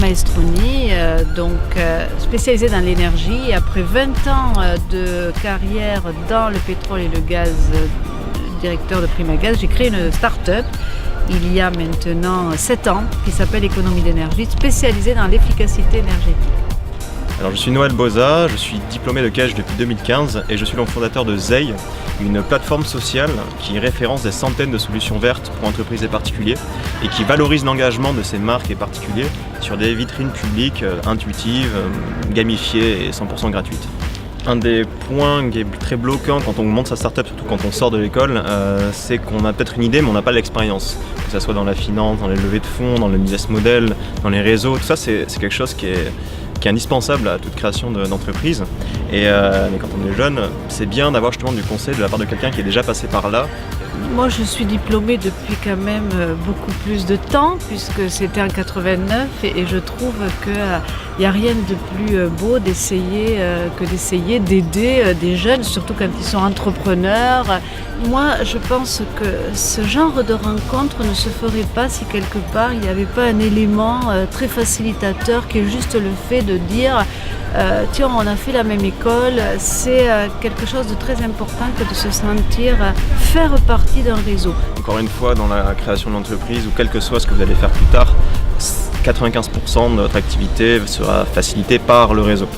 Maestroni, spécialisée dans l'énergie. Après 20 ans de carrière dans le pétrole et le gaz, directeur de Primagaz, j'ai créé une start-up il y a maintenant 7 ans qui s'appelle Économie d'énergie, spécialisée dans l'efficacité énergétique. Alors, je suis Noël Boza, je suis diplômé de Cache depuis 2015 et je suis le fondateur de Zei, une plateforme sociale qui référence des centaines de solutions vertes pour entreprises et particuliers et qui valorise l'engagement de ces marques et particuliers sur des vitrines publiques intuitives, gamifiées et 100% gratuites. Un des points qui est très bloquant quand on monte sa startup, surtout quand on sort de l'école, c'est qu'on a peut-être une idée mais on n'a pas l'expérience. Que ce soit dans la finance, dans les levées de fonds, dans le business model, dans les réseaux, tout ça c'est quelque chose qui est indispensable à toute création d'entreprise. Mais quand on est jeune, c'est bien d'avoir justement du conseil de la part de quelqu'un qui est déjà passé par là. Moi, je suis diplômée depuis quand même beaucoup plus de temps, puisque c'était en 89, et je trouve qu'il n'y a rien de plus beau d'essayer d'aider des jeunes, surtout quand ils sont entrepreneurs. Moi, je pense que ce genre de rencontre ne se ferait pas si quelque part il n'y avait pas un élément très facilitateur qui est juste le fait de dire tiens, on a fait la même école. C'est quelque chose de très important que de se sentir faire partie d'un réseau. Encore une fois, dans la création de l'entreprise ou quel que soit ce que vous allez faire plus tard, 95% de votre activité sera facilitée par le réseau.